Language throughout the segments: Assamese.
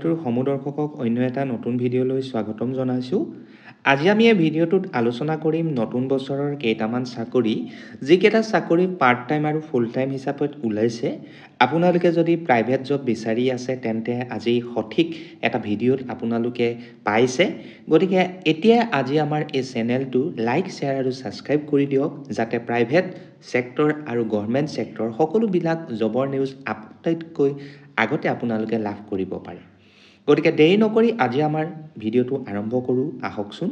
টোৰ সমদৰ্শকক অন্য এটা নতুন ভিডিঅ'লৈ স্বাগতম জনাইছোঁ। আজি আমি এই ভিডিঅ'টোত আলোচনা কৰিম নতুন বছৰৰ কেইটামান চাকৰি, যিকেইটা চাকৰি পাৰ্ট টাইম আৰু ফুল টাইম হিচাপত ওলাইছে। আপোনালোকে যদি প্ৰাইভেট জব বিচাৰি আছে তেন্তে আজি সঠিক এটা ভিডিঅ'ত আপোনালোকে পাইছে। গতিকে এতিয়া আজি আমাৰ এই চেনেলটো লাইক, শ্বেয়াৰ আৰু ছাবস্ক্ৰাইব কৰি দিয়ক, যাতে প্ৰাইভেট সেক্টৰ আৰু গভৰ্ণমেণ্ট সেক্টৰ সকলোবিলাক জবৰ নিউজ আটাইতকৈ আগতে আপোনালোকে লাভ কৰিব পাৰে। গতিকে দেৰি নকৰি আজি আমাৰ ভিডিঅ'টো আৰম্ভ কৰোঁ আহকচোন।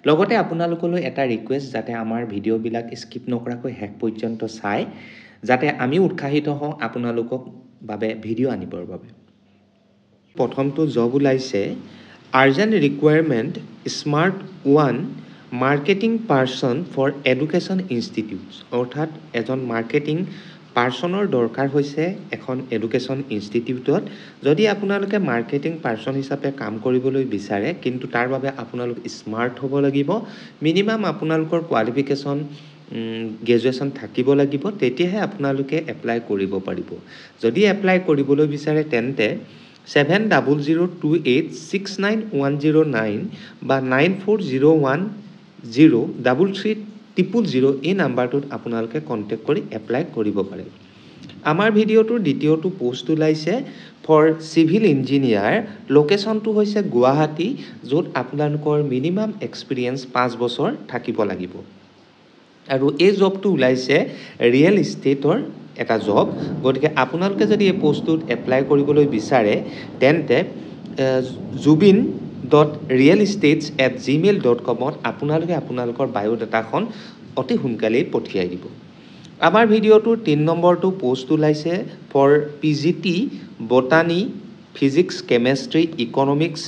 লগতে আপোনালোকলৈ এটা ৰিকুৱেষ্ট, যাতে আমাৰ ভিডিঅ'বিলাক স্কিপ নকৰাকৈ শেষ পৰ্যন্ত চায়, যাতে আমি উৎসাহিত হওঁ আপোনালোকক বাবে ভিডিঅ' আনিবৰ বাবে। প্ৰথমটো জব ওলাইছে urgent requirement smart one marketing person for education institutes, অৰ্থাৎ এজন মাৰ্কেটিং পাৰ্চনৰ দৰকাৰ হৈছে এখন এডুকেশ্যন ইনষ্টিটিউটত। যদি আপোনালোকে মাৰ্কেটিং পাৰ্চন হিচাপে কাম কৰিবলৈ বিচাৰে, কিন্তু তাৰ বাবে আপোনালোক স্মাৰ্ট হ'ব লাগিব, মিনিমাম আপোনালোকৰ কোৱালিফিকেশ্যন গ্ৰেজুৱেশ্যন থাকিব লাগিব, তেতিয়াহে আপোনালোকে এপ্লাই কৰিব পাৰিব। যদি এপ্লাই কৰিবলৈ বিচাৰে তেন্তে 7002869109 বা 9401033000 এই নাম্বাৰটোত আপোনালোকে কণ্টেক্ট কৰি এপ্লাই কৰিব পাৰে। আমাৰ ভিডিঅ'টোৰ দ্বিতীয়টো পোষ্ট ওলাইছে ফৰ চিভিল ইঞ্জিনিয়াৰ, লোকেশ্যনটো হৈছে গুৱাহাটী, য'ত আপোনালোকৰ মিনিমাম এক্সপিৰিয়েঞ্চ 5 বছৰ থাকিব লাগিব। আৰু এই জবটো ওলাইছে ৰিয়েল ইষ্টেটৰ এটা জব। গতিকে আপোনালোকে যদি এই পোষ্টটোত এপ্লাই কৰিবলৈ বিচাৰে তেন্তে jubin.realestates@gmail.com আপোনালোকে আপোনালোকৰ বায়'ডাটাখন অতি সোনকালেই পঠিয়াই দিব। আমাৰ ভিডিঅ'টোৰ 3 নম্বৰটো পোষ্ট ওলাইছে for PGT botany, physics, chemistry, economics,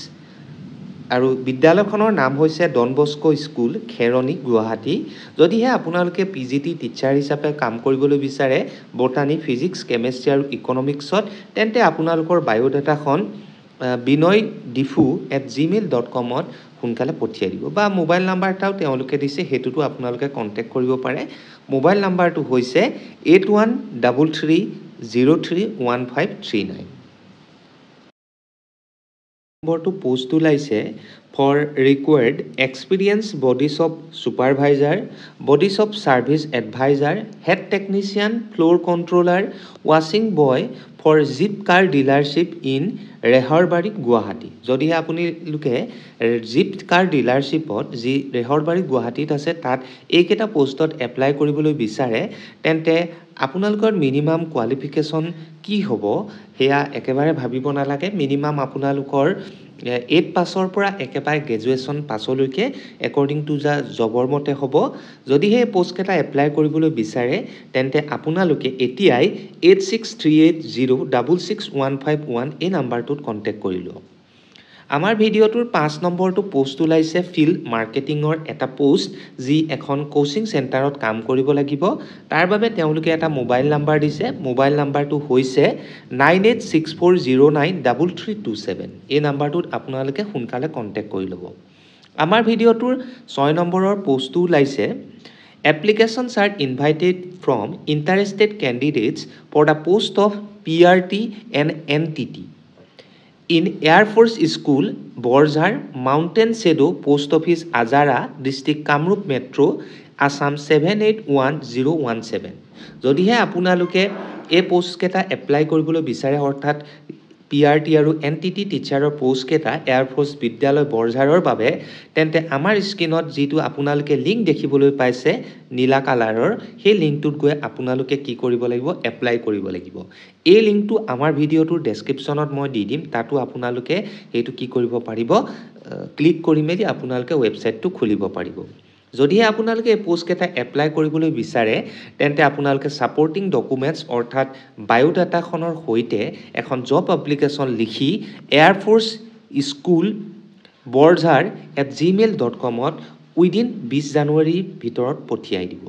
আৰু বিদ্যালয়খনৰ নাম হৈছে Don Bosco school, Kheroni, Guwahati. যদিহে আপোনালোকে PGT টিচাৰ হিচাপে কাম কৰিবলৈ বিচাৰে বটানী, ফিজিক্স, কেমেষ্ট্ৰি আৰু ইকনমিক্সত, তেন্তে আপোনালোকৰ বায়'ডাটাখন binoydifu@gmail.com সোনকালে পঠিয়াই দিব, বা মোবাইল নাম্বাৰ এটাও তেওঁলোকে দিছে, সেইটোতো আপোনালোকে কণ্টেক্ট কৰিব পাৰে। মোবাইল নাম্বাৰটো হৈছে 8133031539। নম্বৰটো পোষ্ট ওলাইছে for required experience body shop supervisor, body shop service advisor, head technician, floor controller, ৱাশ্বিং boy for Jeep car dealership in Rehabari, Guwahati. যদিহে আপোনালোকে জিপ কাৰ ডিলাৰশ্বিপত, যি ৰেহৰবাৰী গুৱাহাটীত আছে, তাত এইকেইটা পোষ্টত এপ্লাই কৰিবলৈ বিচাৰে, তেন্তে আপোনালোকৰ মিনিমাম কোৱালিফিকেশ্যন কি হ'ব সেয়া একেবাৰে ভাবিব নালাগে। মিনিমাম আপোনালোকৰ 8 পাছৰ পৰা একেবাৰে গ্ৰেজুৱেশ্যন পাছলৈকে একৰ্ডিং টু দ্য জবৰ মতে হ'ব। যদিহে এই পোষ্টকেইটা এপ্লাই কৰিবলৈ বিচাৰে তেন্তে আপোনালোকে এতিয়াই 8638066151 এই নাম্বাৰটোত কণ্টেক্ট কৰি লওক। আমাৰ ভিডিঅ'টোৰ 5 নম্বৰটো পোষ্ট ওলাইছে ফিল্ড মাৰ্কেটিঙৰ এটা পোষ্ট, যি এখন কোচিং চেণ্টাৰত কাম কৰিব লাগিব। তাৰ বাবে তেওঁলোকে এটা মোবাইল নাম্বাৰ দিছে। মোবাইল নাম্বাৰটো হৈছে 9864093327। এই নাম্বাৰটোত আপোনালোকে সোনকালে কণ্টেক্ট কৰি ল'ব। আমাৰ ভিডিঅ'টোৰ 6 নম্বৰৰ পোষ্টটো ওলাইছে applications are invited from interested candidates for the post of PRT and NTT in air force school, Borjhar, mountain shadow, post office Azara, district Kamrup metro', Assam 781017। যদিহে আপোনালোকে এই পোষ্টকেইটা এপ্লাই কৰিবলৈ বিচাৰে, অৰ্থাৎ PRT আৰু NTT টিচাৰৰ পোষ্টকেইটা এয়াৰফ'ৰ্চ বিদ্যালয় বৰঝাৰৰ বাবে, তেন্তে আমাৰ স্ক্ৰীণত যিটো আপোনালোকে লিংক দেখিবলৈ পাইছে নীলা কালাৰৰ, সেই লিংকটোত গৈ আপোনালোকে কি কৰিব লাগিব, এপ্লাই কৰিব লাগিব। এই লিংকটো আমাৰ ভিডিঅ'টোৰ ডেছক্ৰিপশ্যনত মই দি দিম, তাতো আপোনালোকে সেইটো কি কৰিব পাৰিব, ক্লিক কৰি মেলি আপোনালোকে ৱেবছাইটটো খুলিব পাৰিব। যদিহে আপোনালোকে এই পোষ্টকেইটা এপ্লাই কৰিবলৈ বিচাৰে তেন্তে আপোনালোকে ছাপৰ্টিং ডকুমেণ্টছ, অৰ্থাৎ বায়'ডাটাখনৰ সৈতে এখন জব এপ্লিকেশ্যন লিখি এয়াৰফ'ৰ্চ স্কুল বৰঝাৰ@gmail.com উইদিন 20 জানুৱাৰীৰ ভিতৰত পঠিয়াই দিব,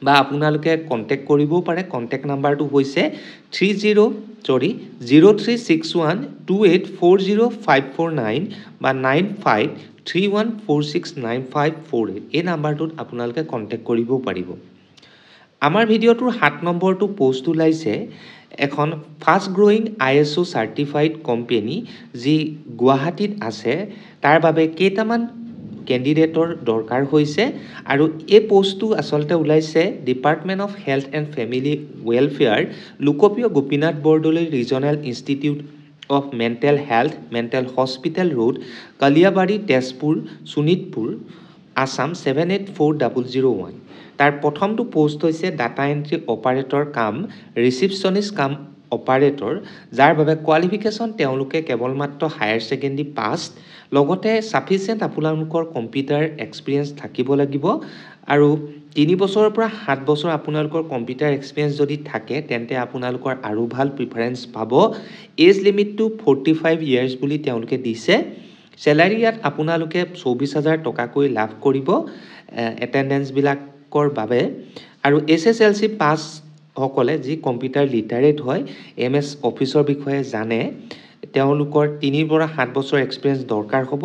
বা আপোনালোকে কণ্টেক্ট কৰিবও পাৰে। কণ্টেক্ট নাম্বাৰটো হৈছে 0361284054 বা 9531469548। এই নাম্বাৰটোত আপোনালোকে কণ্টেক্ট কৰিবও পাৰিব। আমাৰ ভিডিঅ'টোৰ 7 নম্বৰটো পোষ্ট ওলাইছে এখন fast growing ISO certified company যি গুৱাহাটীত আছে তাৰ বাবে কেইটামান কেণ্ডিডেটৰ দৰকাৰ হৈছে আৰু এই পোষ্টটো আচলতে ওলাইছে department of health and family welfare Lokpriya Gopinath Bordoloi regional institute of mental health mental hospital road Kaliabari Tezpur Sonitpur Assam 784001 তাৰ প্ৰথমটো পোষ্ট হৈছে ডাটা এন্ট্ৰি অপাৰেটৰ কাম ৰিসিপশনিষ্ট কাম অপাৰেটৰ যাৰ বাবে কোৱালিফিকেশন তেওঁলোকে কেৱল মাত্ৰ হায়াৰ সেকেন্ডাৰী পাস লগতে সাফিসিয়েন্ট আপোনালোকৰ কম্পিউটাৰ এক্সপেৰিয়েন্স থাকিব লাগিব আৰু 3 বছৰৰ পৰা 7 বছৰ আপোনালোকৰ কম্পিউটাৰ এক্সপেৰিয়েন্স যদি থাকে তেন্তে আপোনালোকৰ আৰু ভাল প্ৰিফাৰেন্স পাব এজ লিমিট টু 45 ইয়াৰ্স বুলি তেওঁলোকে দিছে স্যালাৰি ইয়াত আপোনালোকে 24000 টকাকৈ লাভ কৰিব এটেন্ডেন্স বিলাকৰ বাবে আৰু SSLC পাস সকলে যি কম্পিউটাৰ লিটাৰেট হয় MS অফিচৰ বিষয়ে জানে তেওঁলোকৰ 3 পৰা 7 বছৰ এক্সপেৰিয়েন্স দৰকাৰ হ'ব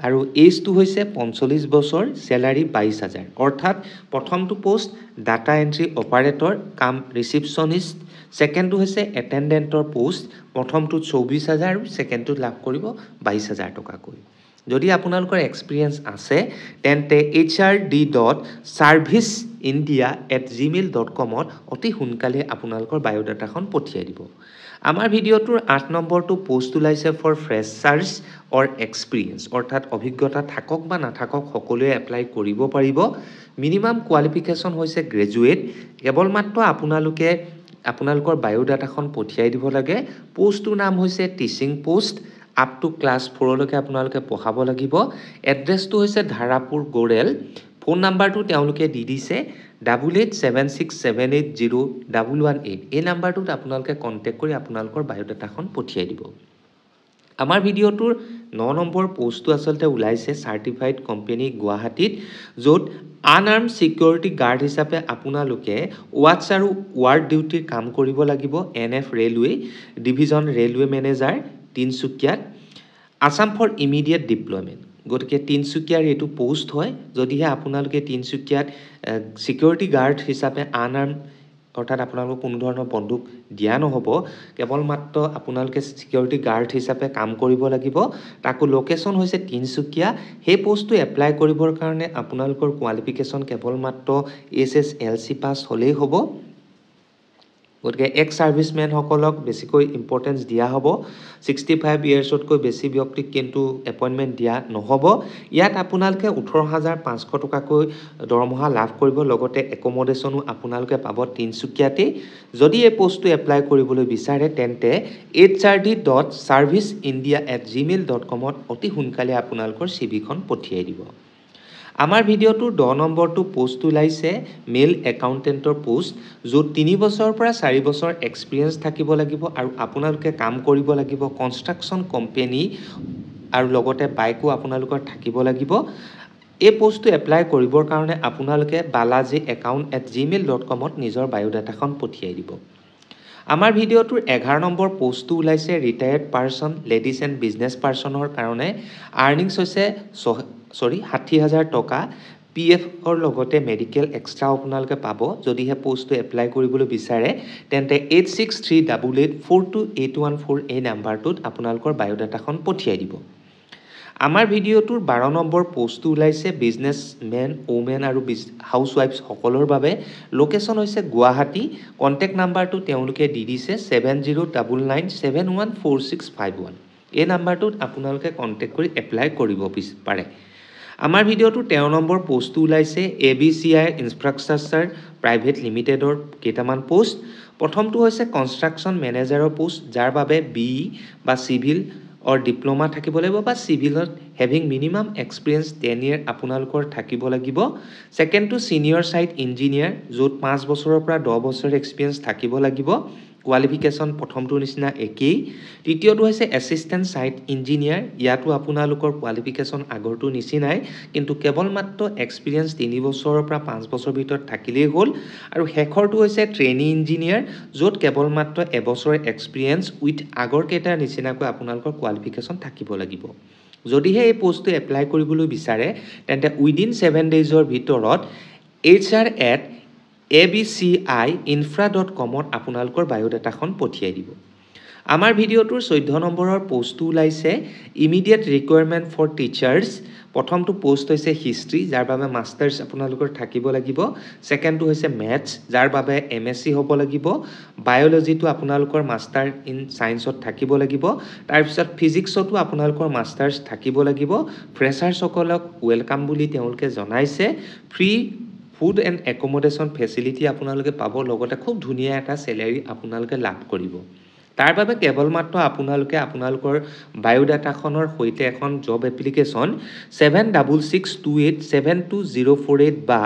আৰু এজটো হৈছে 45 বছৰ স্যালাৰি 22000 অৰ্থাৎ প্ৰথমটো পোষ্ট ডাটা এন্ট্ৰি অপাৰেটৰ কাম ৰিসিপশনিষ্ট সেকেন্ডটো হৈছে এটেন্ডেন্টৰ পোষ্ট প্ৰথমটো 24000 আৰু সেকেন্ডটো লাভ কৰিব 22000 টকাকৈ যদি আপোনালোকৰ এক্সপেৰিয়েন্স আছে তেন্তে hrd.serviceindia@gmail.com ত অতি সোনকালে আপোনালোকৰ বায়োডাটাখন পঠিয়াই দিব আমাৰ ভিডিওটোৰ 8 নম্বৰটো পোষ্ট ওলাইছে ফৰ ফ্ৰেছাৰ্ছ অৰ এক্সপেৰিয়েন্স অৰ্থাৎ অভিজ্ঞতা থাকক বা নাথাকক সকলোৱে এপ্লাই কৰিব পাৰিব মিনিমাম কোৱালিফিকেশন হৈছে গ্ৰেজুৱেট কেৱল মাত্ৰ আপোনালোকৰ বায়োডাটাখন পঠিয়াই দিব লাগে পোষ্টটোৰ নাম হৈছে teaching post up to class 4 লৈকে আপোনালোকে পঢ়াব লাগিব এড্ৰেছটো হৈছে ধাৰাপুৰ গোৰেল ফোন নাম্বাৰটো তেওঁলোকে দি দিছে 8876780118 এই নাম্বাৰটোত আপোনালোকে কন্টাক্ট কৰি আপোনালোকৰ বায়োডাটাখন পঠিয়াই দিব আমাৰ ভিডিওটোৰ 9 নম্বৰ পোষ্টটো আচলতে ওলাইছে চাৰ্টিফাইড কোম্পানী গুৱাহাটীত য'ত আনআৰ্ম সিকিউৰিটি গাৰ্ড হিচাপে আপোনালোকে ওয়াচ আৰু ওয়াৰ্ড ডিউটিৰ কাম কৰিব লাগিব NF railway division railway manager তিনসুকিয়াত আসাম ফৰ ইমিডিয়েট ডিপ্লয়মেন্ট গতিকে তিনসুকিয়াৰ এটো পোষ্ট হয় যদিহে আপোনালোকে তিনসুকিয়াত সিকিউৰিটি গাৰ্ড হিচাপে আনআৰ্ম অৰ্থাৎ আপোনালোকক কোনো ধৰণৰ বন্দুক দিয়া নহব কেৱল মাত্ৰ আপোনালোকে সিকিউৰিটি গাৰ্ড হিচাপে কাম কৰিব লাগিব তাকো লোকেশন হৈছে তিনসুকিয়া সেই পোষ্টটো এপ্লাই কৰিবৰ কাৰণে আপোনালোকৰ কোৱালিফিকেশন কেৱল মাত্ৰ SSLC পাস হলেই হ'ব গতিকে এক্স সাৰ্ভিসমেন সকলক বেছিকৈ ইম্পৰ্টেন্স দিয়া হ'ব 65 ইয়াৰ্ছতকৈ বেছি ব্যক্তিক কিন্তু এপইন্টমেন্ট দিয়া নহব ইয়াত আপোনালোকে 18500 টকাকৈ দৰমহা লাভ কৰিব লগতে একমোডেশনো আপোনালোকে পাব তিনসুকিয়াতে যদি এই পোষ্টটো এপ্লাই কৰিবলৈ বিচাৰে তেন্তে hrd.serviceindia@gmail.com ত অতি সোনকালে আপোনালোকৰ CVখন পঠিয়াই দিব আমাৰ ভিডিওটোৰ 10 নম্বৰটো পোষ্ট ওলাইছে মেল একাউন্টেন্টৰ পোষ্ট য'ত 3 বছৰৰ পৰা 4 বছৰ এক্সপেৰিয়েন্স থাকিব লাগিব আৰু আপোনালোকে কাম কৰিব লাগিব কনষ্ট্ৰাকচন কোম্পানী আৰু লগতে বাইকো আপোনালোকৰ থাকিব লাগিব এই পোষ্টটো এপ্লাই কৰিবৰ কাৰণে আপোনালোকে balaji@gmail.com ত নিজৰ বায়োডাটাখন পঠিয়াই দিব আমাৰ ভিডিওটোৰ 11 নম্বৰ পোষ্টটো ওলাইছে retired person ladies and business পাৰসনৰ কাৰণে আৰ্নিংছ হৈছে 60000 টকা PF ৰ লগতে মেডিকেল এক্সট্ৰা আপোনালোকে পাব যদিহে পোষ্টটো এপ্লাই কৰিবলৈ বিচাৰে তেন্তে 8638842814 এই নাম্বাৰটোত আপোনালোকৰ বায়োডাটাখন পঠিয়াই দিব আমাৰ ভিডিওটোৰ 12 নম্বৰ পোষ্টটো ওলাইছে বিজনেছমেন ওমেন আৰু হাউসৱাইফছ সকলৰ বাবে লোকেশন হৈছে গুৱাহাটী কন্টাক্ট নাম্বাৰটো তেওঁলোকে দি দিছে 7099714651 এই নাম্বাৰটোত আপোনালোকে কন্টাক্ট কৰি এপ্লাই কৰিব পাৰে আমাৰ ভিডিওটো 13 নম্বৰ পোষ্টটো ওলাইছে ABCI ইনফ্ৰাষ্ট্ৰাকচাৰ প্ৰাইভেট লিমিটেডৰ কেইটামান পোষ্ট প্ৰথমটো হৈছে কনষ্ট্ৰাকচন মেনেজাৰৰ পোষ্ট যাৰ বাবে BE বা সিভিল or diploma থাকিব লাগিব বা সিভিলত হেভিং মিনিমাম এক্সপেৰিয়েন্স 10 ইয়াৰ আপোনালোকৰ থাকিব লাগিব second to senior site engineer য'ত 5 বছৰৰ পৰা 10 বছৰ এক্সপেৰিয়েন্স থাকিব লাগিব কোৱালিফিকেশন প্ৰথমটো নিচিনা একেই তৃতীয়টো হৈছে এসিস্ট্যান্ট সাইট ইঞ্জিনিয়াৰ ইয়াতো আপোনালোকৰ কোৱালিফিকেশন আগৰটো নিচিনাই কিন্তু কেৱল মাত্ৰ এক্সপেৰিয়েন্স 3 বছৰৰ পৰা 5 বছৰ ভিতৰত থাকিলেই হ'ল আৰু শেষৰটো হৈছে ট্ৰেইনি ইঞ্জিনিয়াৰ য'ত কেৱল মাত্ৰ এবছৰ এক্সপেৰিয়েন্স উইথ আগৰ কেইটাৰ নিচিনাকৈ আপোনালোকৰ কোৱালিফিকেশন থাকিব লাগিব যদিহে এই পোষ্টটো এপ্লাই কৰিবলৈ বিচাৰে তেন্তে উইদিন 7 ডেজৰ ভিতৰত HR@ abciinfra.com আপোনালোকৰ বায়োডাটাখন পঠিয়াই দিব আমাৰ ভিডিঅ'টোৰ 14 নম্বৰৰ পোষ্টটো ওলাইছে ইমিডিয়েট ৰিকুৱাৰমেণ্ট ফৰ টিচাৰ্ছ প্ৰথমটো পোষ্ট হৈছে হিষ্ট্ৰী যাৰ বাবে মাষ্টাৰ্ছ আপোনালোকৰ থাকিব লাগিব সেকেন্ডটো হৈছে মেথছ যাৰ বাবে এমএসসি হ'ব লাগিব বায়োলজিটো আপোনালোকৰ মাষ্টাৰ ইন সায়েন্সত থাকিব লাগিব তাৰ পিছত ফিজিক্সতো আপোনালোকৰ মাষ্টাৰ্ছ থাকিব লাগিব ফ্ৰেছাৰসকলক ওয়েলকাম বুলি তেওঁলোকে জনাইছে ফ্ৰী ফুড এণ্ড একমোডেশ্যন ফেচিলিটি আপোনালোকে পাব লগতে খুব ধুনীয়া এটা স্যালাৰি আপোনালোকে লাভ কৰিব তাৰ বাবে কেৱল মাত্ৰ আপোনালোকে আপোনালোকৰ বায়োডাটাখনৰ সৈতে এখন জব এপ্লিকেশন 7662872048 বা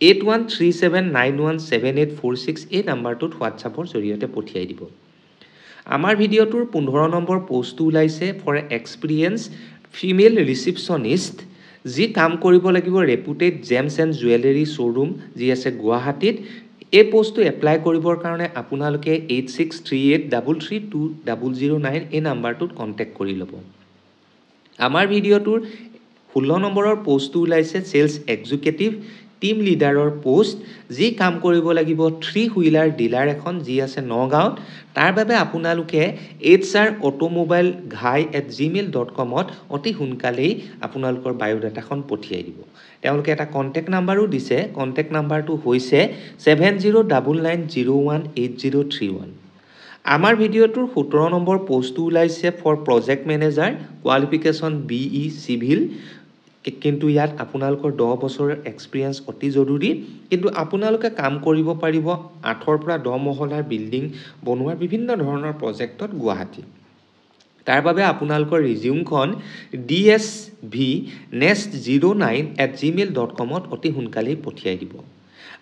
8137917846 এই নাম্বাৰটোত হোৱাটছআপৰ জৰিয়তে পঠিয়াই দিব আমাৰ ভিডিঅ'টোৰ 15 নম্বৰ পোষ্টটো ওলাইছে ফৰ এক্সপেৰিয়েন্স ফিমেল ৰিসেপশনিষ্ট যি কাম কৰিব লাগিব reputed James and jewellery showroom যি আছে গুৱাহাটীত এই পোষ্টটো এপ্লাই কৰিবৰ কাৰণে আপোনালোকে 8638332009 এই নাম্বাৰটোত কন্টেক্ট কৰি ল'ব আমাৰ ভিডিঅ'টোৰ 16 নম্বৰৰ পোষ্টটো ওলাইছে সেলছ এক্সিকিউটিভ টিম লিডাৰৰ পোষ্ট যি কাম কৰিব লাগিব 3 হুইলাৰ ডিলাৰ এখন যি আছে নগাঁৱত তাৰ বাবে আপোনালোকে hrautomobile.ghai@gmail.com অতি সোনকালেই আপোনালোকৰ বায়োডাটাখন পঠিয়াই দিব তেওঁলোকে এটা কন্টেক্ট নাম্বাৰো দিছে কন্টেক্ট নাম্বাৰটো হৈছে 7099018031 আমাৰ ভিডিঅ'টোৰ 17 নম্বৰ পোষ্টটো ওলাইছে for project manager qualification BE civil কিন্তু ইয়াত আপোনালোকৰ 10 বছৰৰ এক্সপেৰিয়েন্স অতি জৰুৰী কিন্তু আপোনালোকে কাম কৰিব পাৰিব 8 ৰ পৰা 10 মহলাৰ বিল্ডিং বনোৱাৰ বিভিন্ন ধৰণৰ প্ৰজেক্টত গুৱাহাটী তাৰ বাবে আপোনালোকৰ ৰিজিউমখন dsv.nest09@gmail.com অতি সোনকালেই পঠিয়াই দিব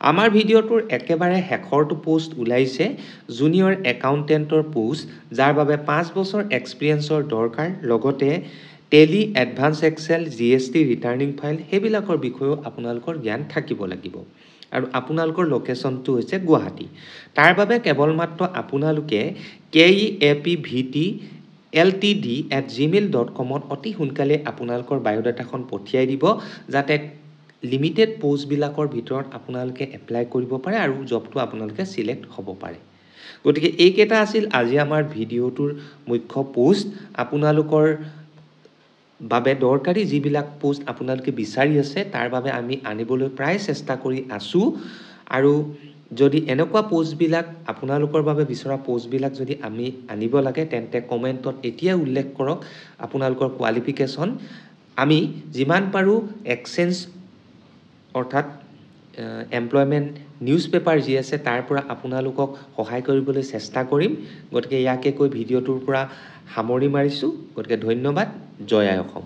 আমাৰ ভিডিঅ'টোৰ একেবাৰে শেষৰটো পোষ্ট ওলাইছে জুনিয়ৰ একাউন্টেন্টৰ পোষ্ট যাৰ বাবে 5 বছৰ এক্সপেৰিয়েন্সৰ দৰকাৰ লগতে Tally advance Excel GST returning file হেবিলাকৰ বিষয়েও আপোনালোকৰ জ্ঞান থাকিব লাগিব আৰু আপোনালোকৰ লোকেশনটো হৈছে গুৱাহাটী তাৰ বাবে কেৱল মাত্ৰ আপোনালোকে keapvt@ltd@gmail.com অতি সোনকালে আপোনালোকৰ বায়োডাটাখন পঠিয়াই দিব যাতে লিমিটেড পোষ্ট বিলাকৰ ভিতৰত আপোনালোকে এপ্লাই কৰিব পাৰে আৰু জবটো আপোনালোকে সিলেক্ট হ'ব পাৰে গতিকে এই কেটা আছিল আজি আমাৰ ভিডিঅ'টোৰ মুখ্য পোষ্ট আপোনালোকৰ বাবে দৰকাৰী যিবিলাক পোষ্ট আপোনালোকে বিচাৰি আছে তাৰ বাবে আমি আনিবলৈ প্ৰায় চেষ্টা কৰি আছো আৰু যদি এনেকুৱা পোষ্ট বিলাক আপোনালোকৰ বাবে বিচৰা পোষ্ট বিলাক যদি আমি আনিব লাগে তেন্তে কমেন্টত এতিয়া উল্লেখ কৰক আপোনালোকৰ কোৱালিফিকেশন আমি যিমান পাৰো এক্সচেঞ্জ অৰ্থাৎ এমপ্লয়মেন্ট নিউজ পেপাৰ যি আছে তাৰ পৰা আপোনালোকক সহায় কৰিবলৈ চেষ্টা কৰিম গতিকে ইয়াকে কৈ ভিডিঅ'টোৰ পৰা সামৰি মাৰিছো গতিকে ধন্যবাদ জয় আই অসম